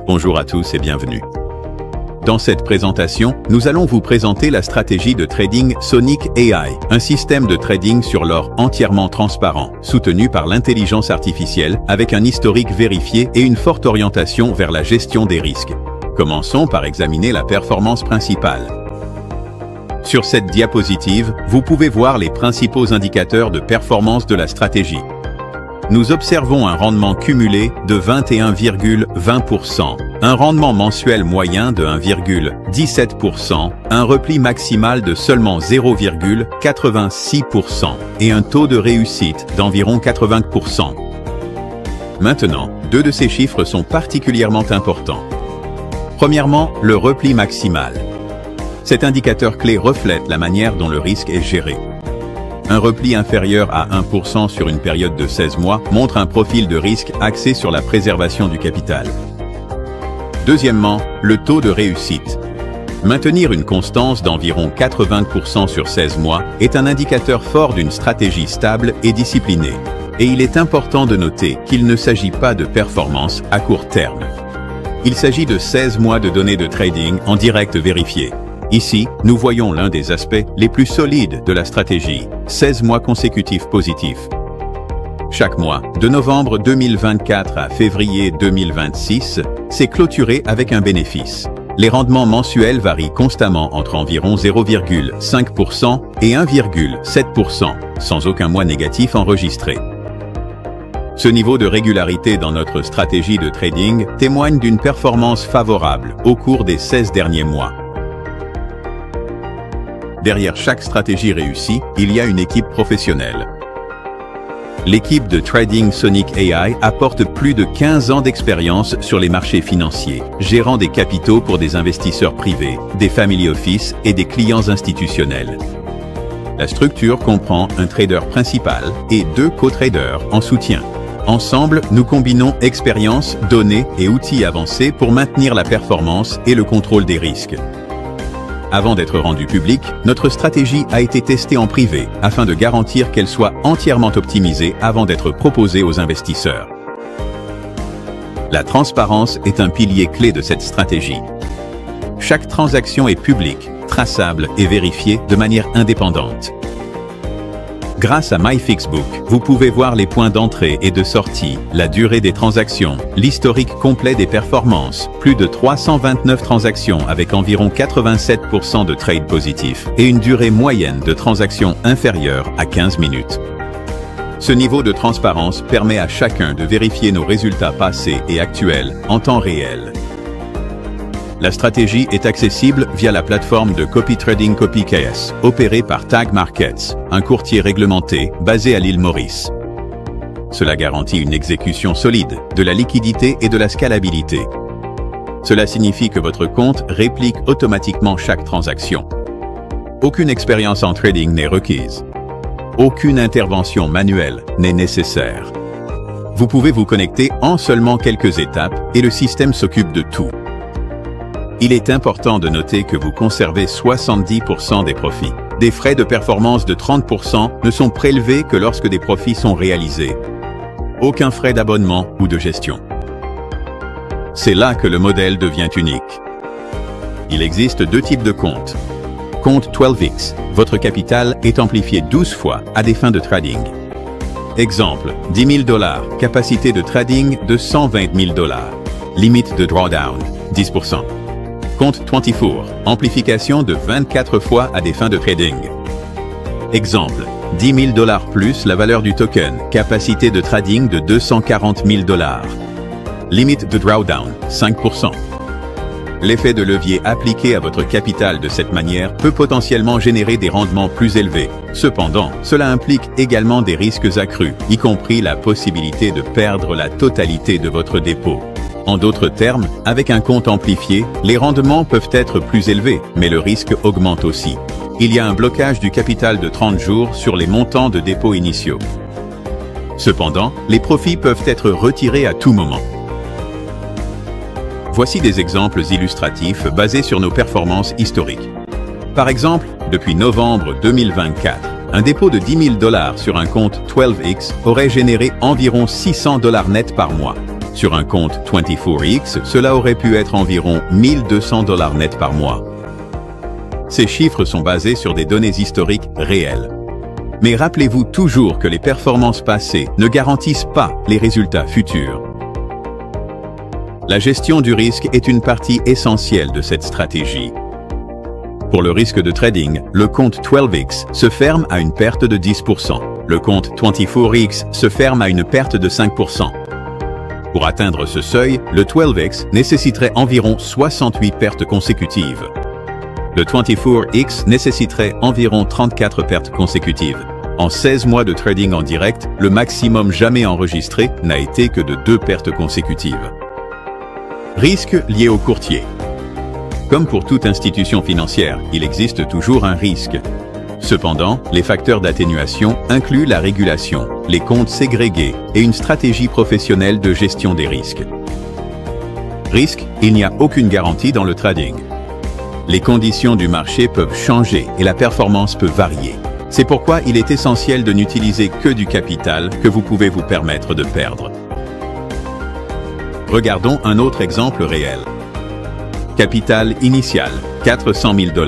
Bonjour à tous et bienvenue. Dans cette présentation, nous allons vous présenter la stratégie de trading Sonic AI, un système de trading sur l'or entièrement transparent, soutenu par l'intelligence artificielle, avec un historique vérifié et une forte orientation vers la gestion des risques. Commençons par examiner la performance principale. Sur cette diapositive, vous pouvez voir les principaux indicateurs de performance de la stratégie. Nous observons un rendement cumulé de 21,20%, un rendement mensuel moyen de 1,17%, un repli maximal de seulement 0,86% et un taux de réussite d'environ 80%. Maintenant, deux de ces chiffres sont particulièrement importants. Premièrement, le repli maximal. Cet indicateur clé reflète la manière dont le risque est géré. Un repli inférieur à 1% sur une période de 16 mois montre un profil de risque axé sur la préservation du capital. Deuxièmement, le taux de réussite. Maintenir une constance d'environ 80% sur 16 mois est un indicateur fort d'une stratégie stable et disciplinée. Et il est important de noter qu'il ne s'agit pas de performance à court terme. Il s'agit de 16 mois de données de trading en direct vérifiées. Ici, nous voyons l'un des aspects les plus solides de la stratégie, 16 mois consécutifs positifs. Chaque mois, de novembre 2024 à février 2026, c'est clôturé avec un bénéfice. Les rendements mensuels varient constamment entre environ 0,5% et 1,7%, sans aucun mois négatif enregistré. Ce niveau de régularité dans notre stratégie de trading témoigne d'une performance favorable au cours des 16 derniers mois. Derrière chaque stratégie réussie, il y a une équipe professionnelle. L'équipe de Trading Sonic AI apporte plus de 15 ans d'expérience sur les marchés financiers, gérant des capitaux pour des investisseurs privés, des family office et des clients institutionnels. La structure comprend un trader principal et 2 co-traders en soutien. Ensemble, nous combinons expérience, données et outils avancés pour maintenir la performance et le contrôle des risques. Avant d'être rendue publique, notre stratégie a été testée en privé afin de garantir qu'elle soit entièrement optimisée avant d'être proposée aux investisseurs. La transparence est un pilier clé de cette stratégie. Chaque transaction est publique, traçable et vérifiée de manière indépendante. Grâce à MyFixBook, vous pouvez voir les points d'entrée et de sortie, la durée des transactions, l'historique complet des performances, plus de 329 transactions avec environ 87% de trades positifs et une durée moyenne de transactions inférieure à 15 minutes. Ce niveau de transparence permet à chacun de vérifier nos résultats passés et actuels en temps réel. La stratégie est accessible via la plateforme de copy trading CopyKS, opérée par Tag Markets, un courtier réglementé basé à l'île Maurice. Cela garantit une exécution solide, de la liquidité et de la scalabilité. Cela signifie que votre compte réplique automatiquement chaque transaction. Aucune expérience en trading n'est requise. Aucune intervention manuelle n'est nécessaire. Vous pouvez vous connecter en seulement quelques étapes et le système s'occupe de tout. Il est important de noter que vous conservez 70% des profits. Des frais de performance de 30% ne sont prélevés que lorsque des profits sont réalisés. Aucun frais d'abonnement ou de gestion. C'est là que le modèle devient unique. Il existe 2 types de comptes. Compte 12x, votre capital est amplifié 12 fois à des fins de trading. Exemple, $10 000, capacité de trading de $120 000. Limite de drawdown, 10%. Compte 24, amplification de 24 fois à des fins de trading. Exemple, $10 000 plus la valeur du token, capacité de trading de $240 000. Limite de drawdown, 5%. L'effet de levier appliqué à votre capital de cette manière peut potentiellement générer des rendements plus élevés. Cependant, cela implique également des risques accrus, y compris la possibilité de perdre la totalité de votre dépôt. En d'autres termes, avec un compte amplifié, les rendements peuvent être plus élevés, mais le risque augmente aussi. Il y a un blocage du capital de 30 jours sur les montants de dépôt initiaux. Cependant, les profits peuvent être retirés à tout moment. Voici des exemples illustratifs basés sur nos performances historiques. Par exemple, depuis novembre 2024, un dépôt de $10 000 sur un compte 12x aurait généré environ $600 net par mois. Sur un compte 24X, cela aurait pu être environ $1 200 net par mois. Ces chiffres sont basés sur des données historiques réelles. Mais rappelez-vous toujours que les performances passées ne garantissent pas les résultats futurs. La gestion du risque est une partie essentielle de cette stratégie. Pour le risque de trading, le compte 12X se ferme à une perte de 10%. Le compte 24X se ferme à une perte de 5%. Pour atteindre ce seuil, le 12X nécessiterait environ 68 pertes consécutives. Le 24X nécessiterait environ 34 pertes consécutives. En 16 mois de trading en direct, le maximum jamais enregistré n'a été que de 2 pertes consécutives. Risque lié au courtier. Comme pour toute institution financière, il existe toujours un risque. Cependant, les facteurs d'atténuation incluent la régulation, les comptes ségrégés et une stratégie professionnelle de gestion des risques. Risque, il n'y a aucune garantie dans le trading. Les conditions du marché peuvent changer et la performance peut varier. C'est pourquoi il est essentiel de n'utiliser que du capital que vous pouvez vous permettre de perdre. Regardons un autre exemple réel. Capital initial, $400 000.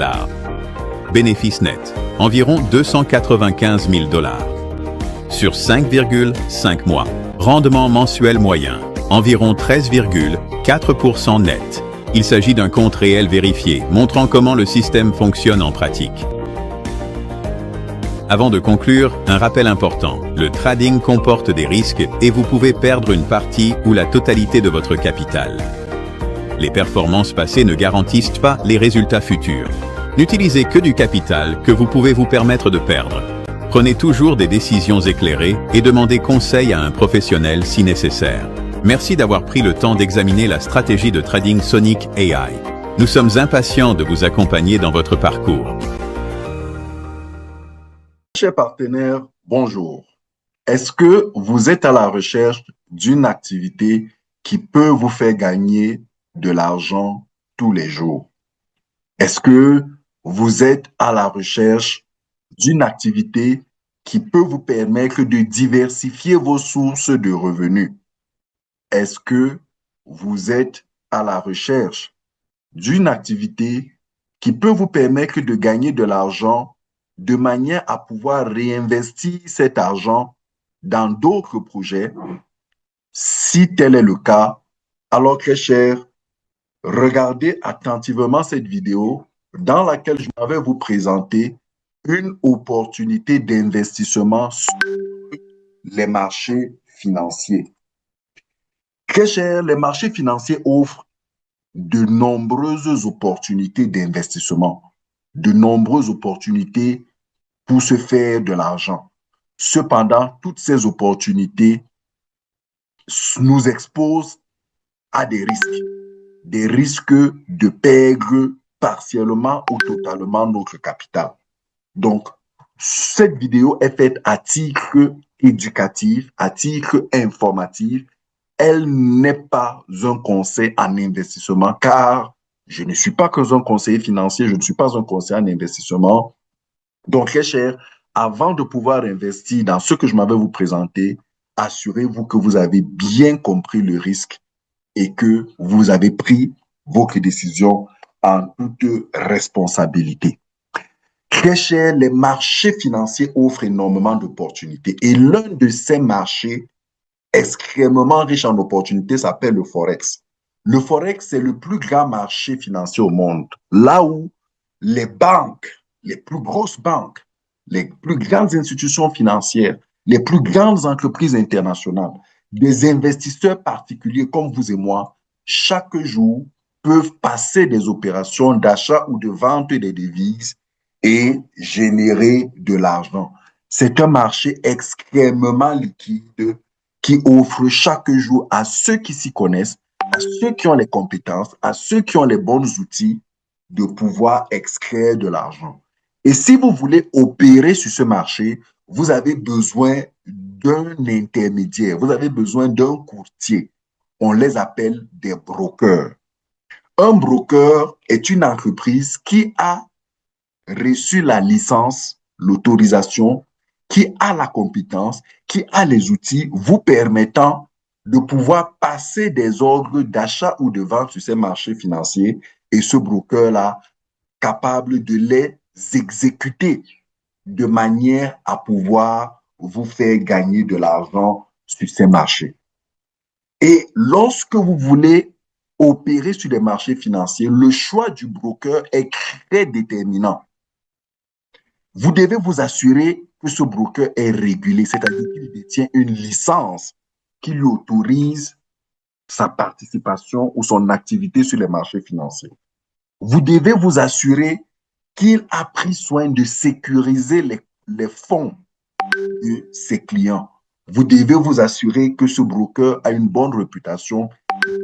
Bénéfice net, environ $295 000. Sur 5,5 mois. Rendement mensuel moyen, environ 13,4% net. Il s'agit d'un compte réel vérifié, montrant comment le système fonctionne en pratique. Avant de conclure, un rappel important. Le trading comporte des risques et vous pouvez perdre une partie ou la totalité de votre capital. Les performances passées ne garantissent pas les résultats futurs. N'utilisez que du capital que vous pouvez vous permettre de perdre. Prenez toujours des décisions éclairées et demandez conseil à un professionnel si nécessaire. Merci d'avoir pris le temps d'examiner la stratégie de trading Sonic AI. Nous sommes impatients de vous accompagner dans votre parcours. Chers partenaires, bonjour. Est-ce que vous êtes à la recherche d'une activité qui peut vous faire gagner de l'argent tous les jours? Est-ce que vous êtes à la recherche d'une activité qui peut vous permettre de diversifier vos sources de revenus? Est-ce que vous êtes à la recherche d'une activité qui peut vous permettre de gagner de l'argent de manière à pouvoir réinvestir cet argent dans d'autres projets? Si tel est le cas, alors très cher, regardez attentivement cette vidéo dans laquelle je vais vous présenter une opportunité d'investissement sur les marchés financiers. Très cher, les marchés financiers offrent de nombreuses opportunités d'investissement, de nombreuses opportunités pour se faire de l'argent. Cependant, toutes ces opportunités nous exposent à des risques de perdre partiellement ou totalement notre capital. Donc, cette vidéo est faite à titre éducatif, à titre informatif. Elle n'est pas un conseil en investissement car je ne suis pas que un conseiller financier, je ne suis pas un conseiller en investissement. Donc, très cher, avant de pouvoir investir dans ce que je m'avais vous présenter, assurez-vous que vous avez bien compris le risque et que vous avez pris votre décision en toute responsabilité. Très cher, les marchés financiers offrent énormément d'opportunités et l'un de ces marchés extrêmement riche en opportunités s'appelle le Forex. Le Forex, c'est le plus grand marché financier au monde, là où les banques, les plus grosses banques, les plus grandes institutions financières, les plus grandes entreprises internationales, des investisseurs particuliers comme vous et moi, chaque jour peuvent passer des opérations d'achat ou de vente des devises et générer de l'argent. C'est un marché extrêmement liquide qui offre chaque jour à ceux qui s'y connaissent, à ceux qui ont les compétences, à ceux qui ont les bons outils de pouvoir extraire de l'argent. Et si vous voulez opérer sur ce marché, vous avez besoin d'un intermédiaire, vous avez besoin d'un courtier. On les appelle des brokers. Un broker est une entreprise qui a reçu la licence, l'autorisation, qui a la compétence, qui a les outils vous permettant de pouvoir passer des ordres d'achat ou de vente sur ces marchés financiers et ce broker-là capable de les exécuter de manière à pouvoir vous faire gagner de l'argent sur ces marchés. Et lorsque vous voulez opérer sur les marchés financiers, le choix du broker est très déterminant. Vous devez vous assurer que ce broker est régulé, c'est-à-dire qu'il détient une licence qui lui autorise sa participation ou son activité sur les marchés financiers. Vous devez vous assurer qu'il a pris soin de sécuriser les fonds de ses clients. Vous devez vous assurer que ce broker a une bonne réputation,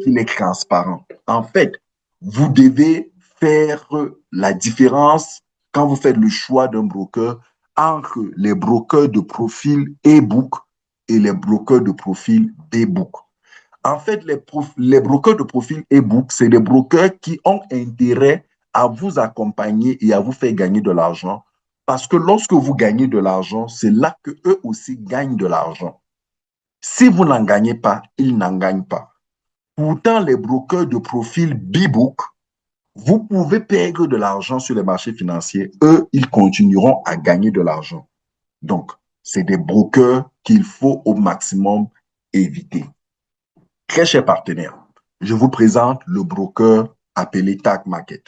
qu'il est transparent. En fait, vous devez faire la différence quand vous faites le choix d'un broker entre les brokers de profil e-book et les brokers de profil b-book. En fait, les brokers de profil e-book, c'est des brokers qui ont intérêt à vous accompagner et à vous faire gagner de l'argent. Parce que lorsque vous gagnez de l'argent, c'est là que eux aussi gagnent de l'argent. Si vous n'en gagnez pas, ils n'en gagnent pas. Pourtant, les brokers de profil B-Book, vous pouvez perdre de l'argent sur les marchés financiers. Eux, ils continueront à gagner de l'argent. Donc, c'est des brokers qu'il faut au maximum éviter. Très chers partenaires, je vous présente le broker appelé Tag Market.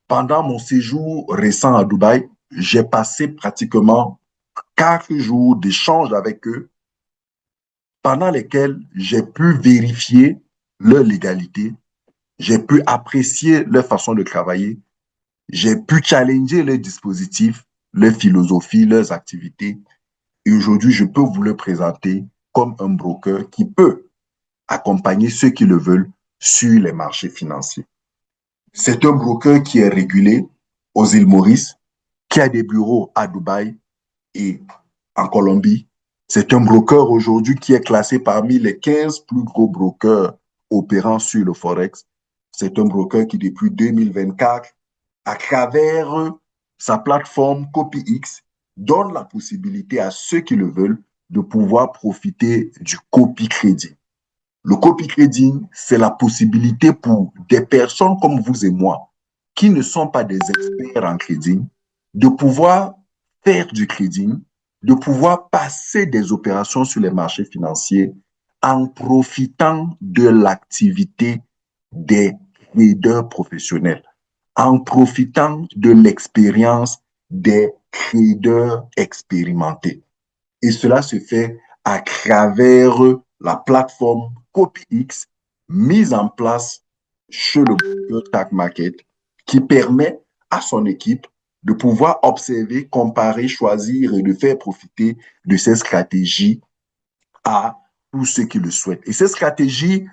Pendant mon séjour récent à Dubaï, j'ai passé pratiquement 4 jours d'échange avec eux, pendant lesquels j'ai pu vérifier leur légalité, j'ai pu apprécier leur façon de travailler, j'ai pu challenger leurs dispositifs, leur philosophie, leurs activités. Et aujourd'hui, je peux vous le présenter comme un broker qui peut accompagner ceux qui le veulent sur les marchés financiers. C'est un broker qui est régulé aux îles Maurice, qui a des bureaux à Dubaï et en Colombie. C'est un broker aujourd'hui qui est classé parmi les 15 plus gros brokers opérant sur le Forex. C'est un broker qui, depuis 2024, à travers sa plateforme CopyX, donne la possibilité à ceux qui le veulent de pouvoir profiter du copy crédit. Le copy trading, c'est la possibilité pour des personnes comme vous et moi, qui ne sont pas des experts en trading, de pouvoir faire du trading, de pouvoir passer des opérations sur les marchés financiers en profitant de l'activité des traders professionnels, en profitant de l'expérience des traders expérimentés. Et cela se fait à travers la plateforme CopyX mise en place chez le broker Tag Market qui permet à son équipe de pouvoir observer, comparer, choisir et de faire profiter de ces stratégies à tous ceux qui le souhaitent. Et ces stratégies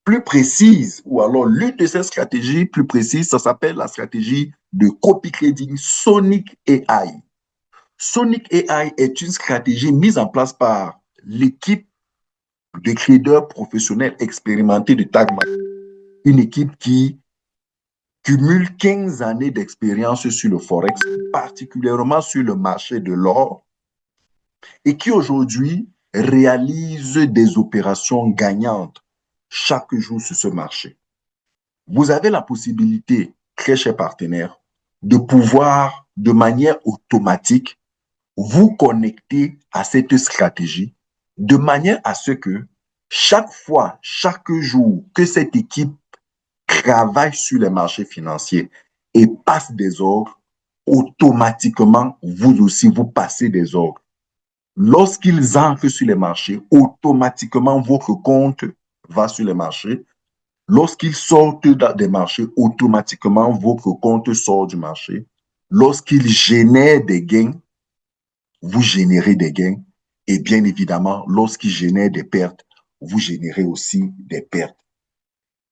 plus précises, ou alors l'une de ces stratégies plus précises, ça s'appelle la stratégie de copy trading Sonic AI. Sonic AI est une stratégie mise en place par l'équipe de traders professionnels expérimentés de Tag Market, une équipe qui cumule 15 années d'expérience sur le Forex, particulièrement sur le marché de l'or, et qui aujourd'hui réalise des opérations gagnantes chaque jour sur ce marché. Vous avez la possibilité, très chers partenaires, de pouvoir, de manière automatique, vous connecter à cette stratégie de manière à ce que chaque fois, chaque jour que cette équipe travaille sur les marchés financiers et passe des ordres, automatiquement, vous aussi, vous passez des ordres. Lorsqu'ils entrent sur les marchés, automatiquement, votre compte va sur les marchés. Lorsqu'ils sortent des marchés, automatiquement, votre compte sort du marché. Lorsqu'ils génèrent des gains, vous générez des gains. Et bien évidemment, lorsqu'ils génèrent des pertes, vous générez aussi des pertes.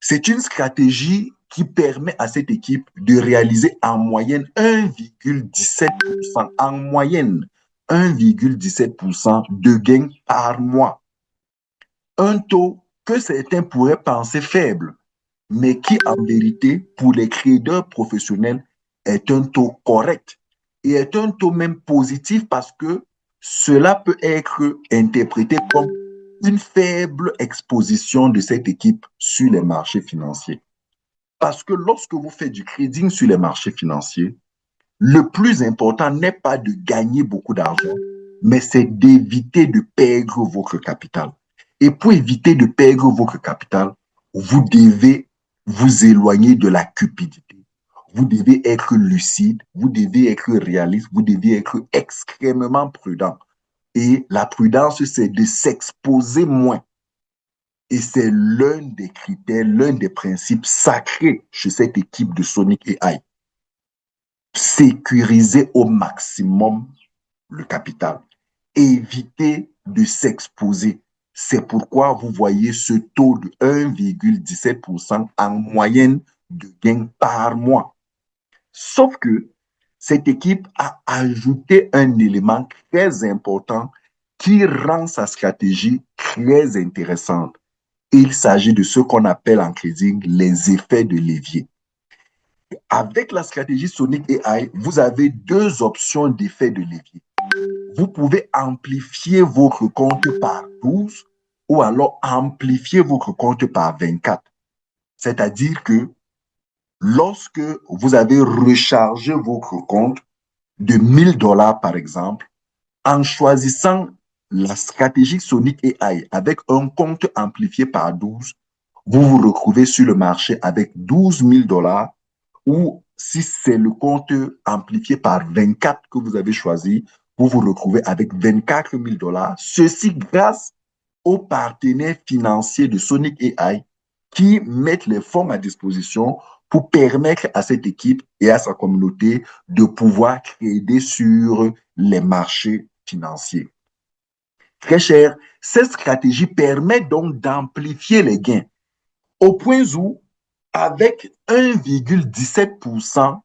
C'est une stratégie qui permet à cette équipe de réaliser en moyenne 1,17%, en moyenne 1,17% de gains par mois. Un taux que certains pourraient penser faible, mais qui en vérité, pour les traders professionnels, est un taux correct et est un taux même positif parce que cela peut être interprété comme une faible exposition de cette équipe sur les marchés financiers. Parce que lorsque vous faites du trading sur les marchés financiers, le plus important n'est pas de gagner beaucoup d'argent, mais c'est d'éviter de perdre votre capital. Et pour éviter de perdre votre capital, vous devez vous éloigner de la cupidité. Vous devez être lucide, vous devez être réaliste, vous devez être extrêmement prudent. Et la prudence, c'est de s'exposer moins. Et c'est l'un des critères, l'un des principes sacrés chez cette équipe de Sonic AI. Sécuriser au maximum le capital. Éviter de s'exposer. C'est pourquoi vous voyez ce taux de 1,17% en moyenne de gain par mois. Sauf que cette équipe a ajouté un élément très important qui rend sa stratégie très intéressante. Il s'agit de ce qu'on appelle en trading les effets de levier. Avec la stratégie Sonic AI, vous avez deux options d'effets de levier. Vous pouvez amplifier votre compte par 12 ou alors amplifier votre compte par 24. C'est-à-dire que lorsque vous avez rechargé votre compte de 1 000 $ par exemple, en choisissant la stratégie Sonic AI avec un compte amplifié par 12, vous vous retrouvez sur le marché avec 12 000 $ ou si c'est le compte amplifié par 24 que vous avez choisi, vous vous retrouvez avec 24 000 $. Ceci grâce aux partenaires financiers de Sonic AI qui mettent les fonds à disposition pour permettre à cette équipe et à sa communauté de pouvoir trader sur les marchés financiers. Très cher, cette stratégie permet donc d'amplifier les gains au point où, avec 1,17%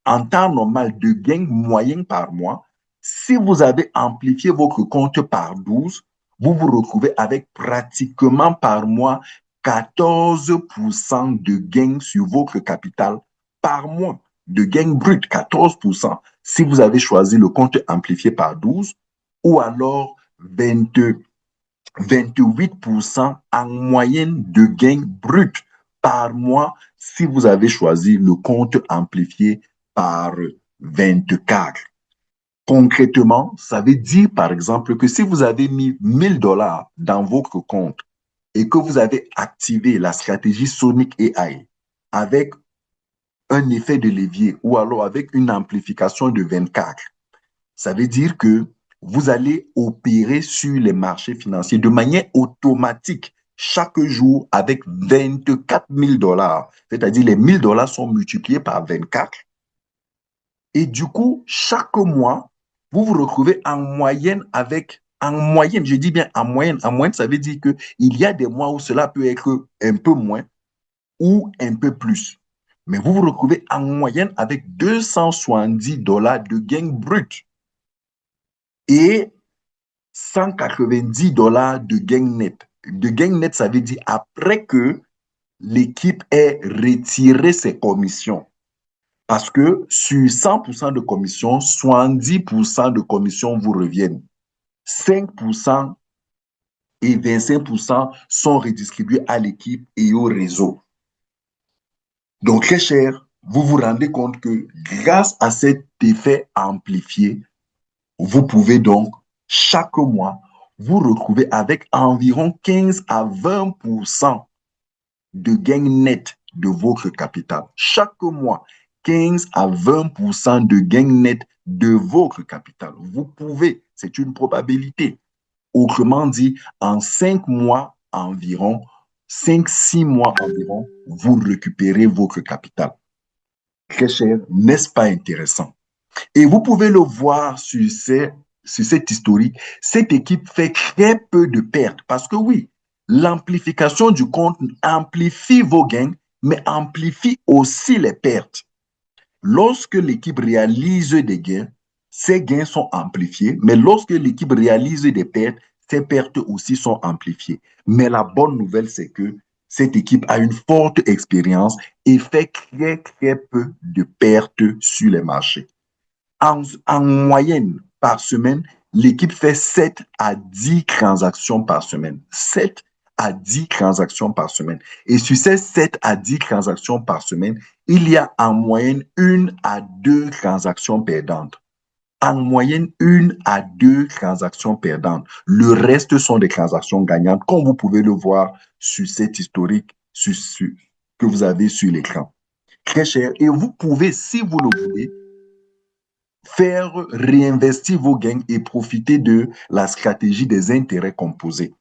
en temps normal de gain moyen par mois, si vous avez amplifié votre compte par 12, vous vous retrouvez avec pratiquement par mois 14% de gain sur votre capital par mois, de gain brut, 14%. Si vous avez choisi le compte amplifié par 12 ou alors 28% en moyenne de gain brut par mois si vous avez choisi le compte amplifié par 24. Concrètement, ça veut dire par exemple que si vous avez mis 1 000 $ dans votre compte et que vous avez activé la stratégie Sonic AI avec un effet de levier ou alors avec une amplification de 24, ça veut dire que vous allez opérer sur les marchés financiers de manière automatique chaque jour avec 24 000 $. C'est-à-dire les 1 000 $ sont multipliés par 24. Et du coup, chaque mois, vous vous retrouvez en moyenne avec, en moyenne, je dis bien en moyenne, ça veut dire qu'il y a des mois où cela peut être un peu moins ou un peu plus. Mais vous vous retrouvez en moyenne avec 270 $ de gain brut et 190 $ de gain net. De gain net, ça veut dire après que l'équipe ait retiré ses commissions. Parce que sur 100% de commissions, 70% de commissions vous reviennent. 5% et 25% sont redistribués à l'équipe et au réseau. Donc, très cher, vous vous rendez compte que grâce à cet effet amplifié, vous pouvez donc chaque mois vous retrouver avec environ 15 à 20% de gain net de votre capital. Chaque mois, 15 à 20% de gain net de votre capital. Vous pouvez, c'est une probabilité. Autrement dit, en 5 mois environ, 5-6 mois environ, vous récupérez votre capital. Très cher, n'est-ce pas intéressant? Et vous pouvez le voir sur cette historique, cette équipe fait très peu de pertes parce que oui, l'amplification du compte amplifie vos gains, mais amplifie aussi les pertes. Lorsque l'équipe réalise des gains, ces gains sont amplifiés, mais lorsque l'équipe réalise des pertes, ces pertes aussi sont amplifiées. Mais la bonne nouvelle, c'est que cette équipe a une forte expérience et fait très, très peu de pertes sur les marchés. En moyenne, par semaine, l'équipe fait 7 à 10 transactions par semaine. 7 à 10 transactions par semaine. Et sur ces 7 à 10 transactions par semaine, il y a en moyenne 1 à 2 transactions perdantes. En moyenne, 1 à 2 transactions perdantes. Le reste sont des transactions gagnantes, comme vous pouvez le voir sur cet historique que vous avez sur l'écran. Très cher. Et vous pouvez, si vous le voulez, faire réinvestir vos gains et profiter de la stratégie des intérêts composés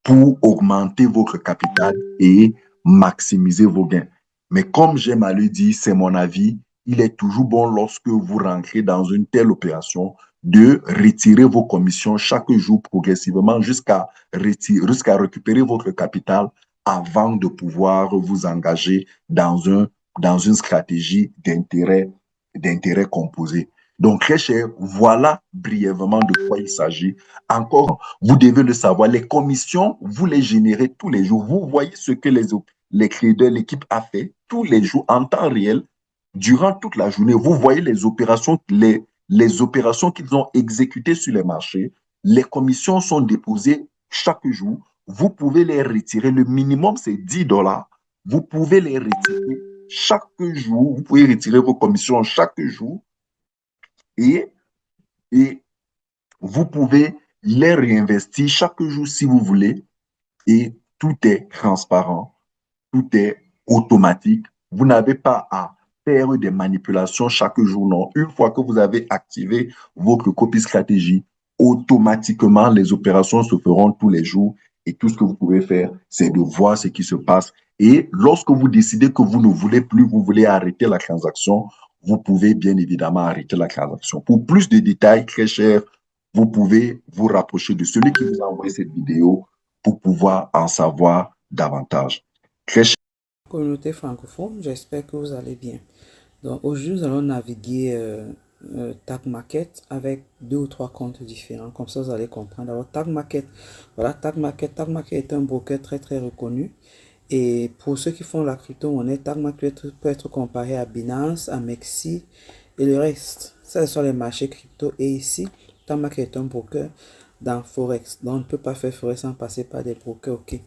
pour augmenter votre capital et maximiser vos gains. Mais comme j'aime à le dire, c'est mon avis, il est toujours bon lorsque vous rentrez dans une telle opération de retirer vos commissions chaque jour progressivement jusqu'à récupérer votre capital avant de pouvoir vous engager dans une stratégie d'intérêt composé. Donc, très cher, voilà brièvement de quoi il s'agit. Encore, vous devez le savoir, les commissions, vous les générez tous les jours. Vous voyez ce que les traders, l'équipe a fait tous les jours en temps réel, durant toute la journée. Vous voyez les opérations qu'ils ont exécutées sur les marchés. Les commissions sont déposées chaque jour. Vous pouvez les retirer. Le minimum, c'est $10. Vous pouvez les retirer chaque jour. Vous pouvez retirer vos commissions chaque jour et, et vous pouvez les réinvestir chaque jour si vous voulez et tout est transparent, tout est automatique. Vous n'avez pas à faire des manipulations chaque jour, non. Une fois que vous avez activé votre copie stratégie, automatiquement, les opérations se feront tous les jours et tout ce que vous pouvez faire, c'est de voir ce qui se passe. Et lorsque vous décidez que vous ne voulez plus, vous voulez arrêter la transaction, vous pouvez bien évidemment arrêter la transaction. Pour plus de détails, très cher, vous pouvez vous rapprocher de celui qui vous a envoyé cette vidéo pour pouvoir en savoir davantage. Très cher. Communauté francophone, j'espère que vous allez bien. Donc aujourd'hui, nous allons naviguer Tag Market avec 2 ou 3 comptes différents. Comme ça, vous allez comprendre. Alors, Tag Market, voilà, Tag Market. Tag Market est un broker très très reconnu. Et pour ceux qui font la crypto-monnaie, Tag Market peut être comparé à Binance, à Mexi et le reste. Ça, ce sont les marchés crypto. Et ici, Tag Market est un broker dans Forex. Donc, on ne peut pas faire Forex sans passer par des brokers. Ok.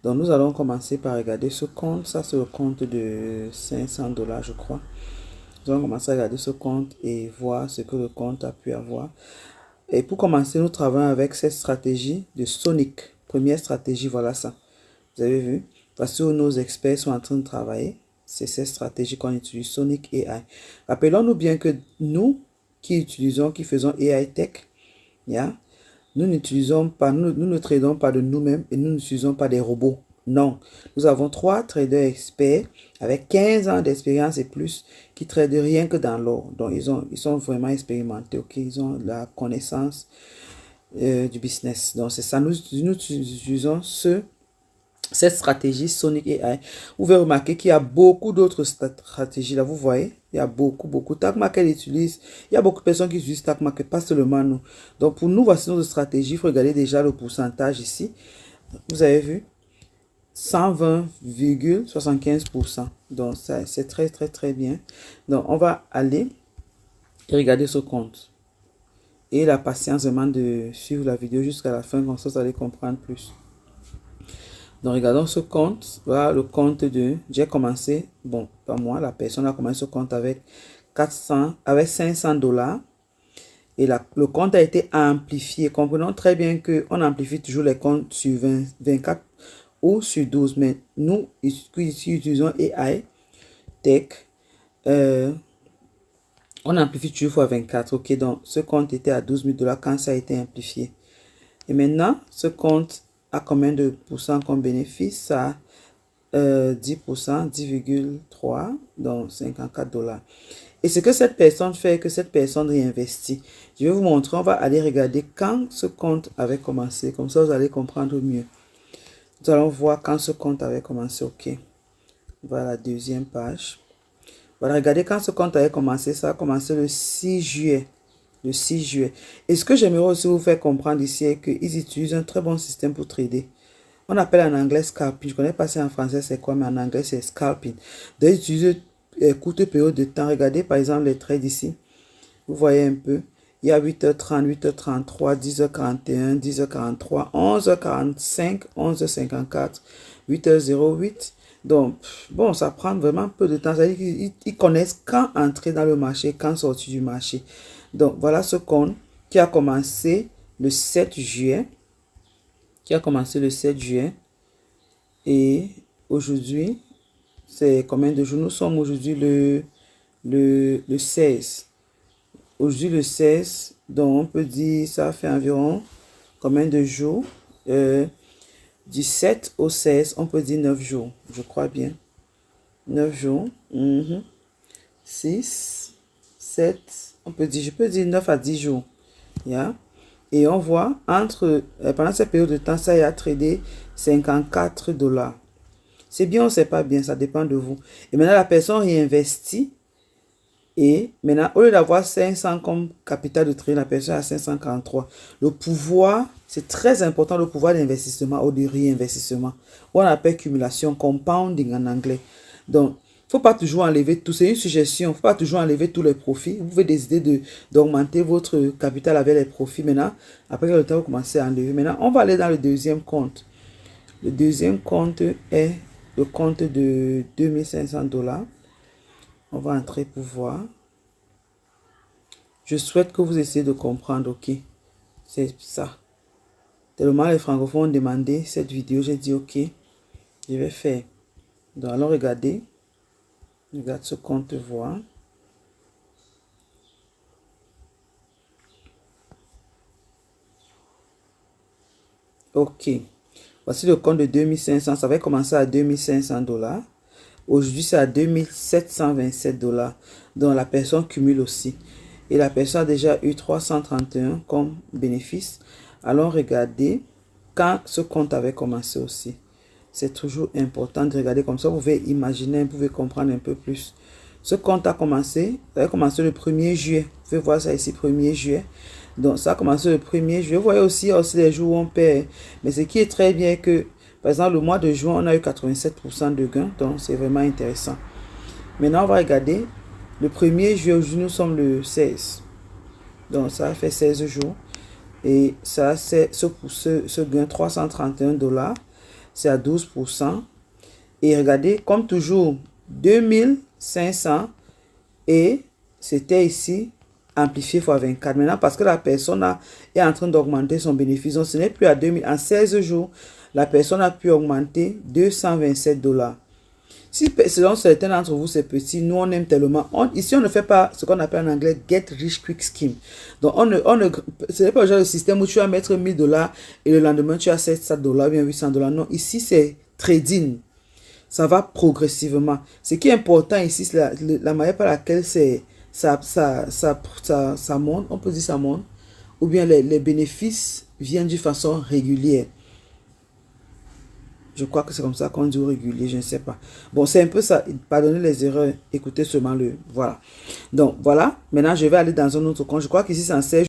Donc, nous allons commencer par regarder ce compte. Ça, c'est le compte de $500, je crois. Nous allons commencer à regarder ce compte et voir ce que le compte a pu avoir. Et pour commencer, nous travaillons avec cette stratégie de Sonic. Première stratégie, voilà ça. Vous avez vu? Voici où nos experts sont en train de travailler. C'est cette stratégie qu'on utilise, Sonic AI. Rappelons-nous bien que nous qui faisons AI Tech, yeah, nous n'utilisons pas, nous ne tradons pas de nous-mêmes et nous n'utilisons pas des robots. Non, nous avons 3 traders experts avec 15 ans d'expérience et plus qui tradent rien que dans l'or. Donc, ils sont vraiment expérimentés, ok? Ils ont la connaissance du business. Donc, c'est ça. Nous utilisons cette stratégie Sonic AI. Vous pouvez remarquer qu'il y a beaucoup d'autres stratégies là. Vous voyez, il y a beaucoup. Tag Market utilise. Il y a beaucoup de personnes qui utilisent Tag Market, pas seulement nous. Donc, pour nous, voici notre stratégie. Il faut regarder déjà le pourcentage ici. Vous avez vu? 120,75%. Donc, ça, c'est très, très, très bien. Donc, on va aller et regarder ce compte. Et la patience demande de suivre la vidéo jusqu'à la fin, comme ça, vous allez comprendre plus. Donc, regardons ce compte. Voilà le compte de... J'ai commencé, bon, pas moi, la personne a commencé ce compte avec $500. Et le compte a été amplifié. Comprenons très bien qu'on amplifie toujours les comptes sur 24 ou sur 12. Mais nous, ici, utilisons AI Tech. On amplifie toujours fois 24. Ok, donc ce compte était à $12,000 quand ça a été amplifié. Et maintenant, ce compte a combien de pourcents comme bénéfice? Ça a 10%, 10,3, donc $54. Et ce que cette personne fait, que cette personne réinvestit. Je vais vous montrer, on va aller regarder quand ce compte avait commencé. Comme ça, vous allez comprendre mieux. Nous allons voir quand ce compte avait commencé. Ok. Voilà la deuxième page. Voilà, regardez quand ce compte avait commencé. Ça a commencé le 6 juillet. Le 6 juillet. Et ce que j'aimerais aussi vous faire comprendre ici est qu'ils utilisent un très bon système pour trader. On appelle en anglais scalping. Je ne connais pas si en français c'est quoi, mais en anglais c'est scalping. Donc, ils utilisent courte période de temps. Regardez par exemple les trades ici. Vous voyez un peu. il y a 8h30, 8h33, 10h41, 10h43, 11h45, 11h54, 8h08. Donc, bon, ça prend vraiment peu de temps. C'est-à-dire qu'ils connaissent quand entrer dans le marché, quand sortir du marché. Donc, voilà ce compte qui a commencé le 7 juillet. Et aujourd'hui, c'est combien de jours? Nous sommes aujourd'hui le 16. Aujourd'hui, le 16, donc on peut dire ça fait environ combien de jours? Du 7 au 16, on peut dire 9 jours, je crois bien. 9 jours. 6, 7, je peux dire 9 à 10 jours. Yeah. Et on voit, pendant cette période de temps, ça a tradé $54. C'est bien ou c'est pas bien, ça dépend de vous. Et maintenant, la personne réinvestit. Et maintenant, au lieu d'avoir 500 comme capital de trade, la personne a 543. Le pouvoir, c'est très important, le pouvoir d'investissement ou de réinvestissement. On appelle cumulation, compounding en anglais. Donc, il ne faut pas toujours enlever tout. C'est une suggestion. Il ne faut pas toujours enlever tous les profits. Vous pouvez décider d'augmenter votre capital avec les profits. Maintenant, après le temps, vous commencez à enlever. Maintenant, on va aller dans le deuxième compte. Le deuxième compte est le compte de $2500. On va entrer pour voir. Je souhaite que vous essayez de comprendre, ok? C'est ça. Tellement les francophones ont demandé cette vidéo, j'ai dit ok, je vais faire. Donc allons regarder. Regarde ce compte voir. Ok. Voici le compte de 2500. Ça va commencer à $2500. Aujourd'hui, c'est à $2727. Donc la personne cumule aussi. Et la personne a déjà eu 331 comme bénéfice. Allons regarder quand ce compte avait commencé aussi. C'est toujours important de regarder comme ça. Vous pouvez imaginer, vous pouvez comprendre un peu plus. Ce compte a commencé, ça a commencé le 1er juillet. Vous pouvez voir ça ici, 1er juillet. Donc, ça a commencé le 1er juillet. Vous voyez aussi, les jours où on perd. Mais ce qui est très bien que, par exemple, le mois de juin, on a eu 87% de gains. Donc, c'est vraiment intéressant. Maintenant, on va regarder. Le 1er juillet, aujourd'hui, nous sommes le 16. Donc, ça a fait 16 jours. Et ça, c'est ce gain, $331. C'est à 12%. Et regardez, comme toujours, 2500. Et c'était ici, amplifié x 24. Maintenant, parce que la personne est en train d'augmenter son bénéfice. Donc, ce n'est plus à 2000. En 16 jours, la personne a pu augmenter $227. Si selon certains d'entre vous, c'est petit, nous on aime tellement. Ici, on ne fait pas ce qu'on appelle en anglais get rich quick scheme. Donc, ce n'est pas le genre de système où tu vas mettre $1000 et le lendemain tu as $700 ou bien $800. Non, ici c'est trading. Ça va progressivement. Ce qui est important ici, c'est la manière par laquelle ça monte. On peut dire ça monte. Ou bien les bénéfices viennent d'une façon régulière. Je crois que c'est comme ça qu'on dit régulier, je ne sais pas. Bon, c'est un peu ça. Pardonnez les erreurs. Écoutez seulement le. Voilà. Donc, voilà. Maintenant, je vais aller dans un autre compte. Je crois qu'ici, c'est en 16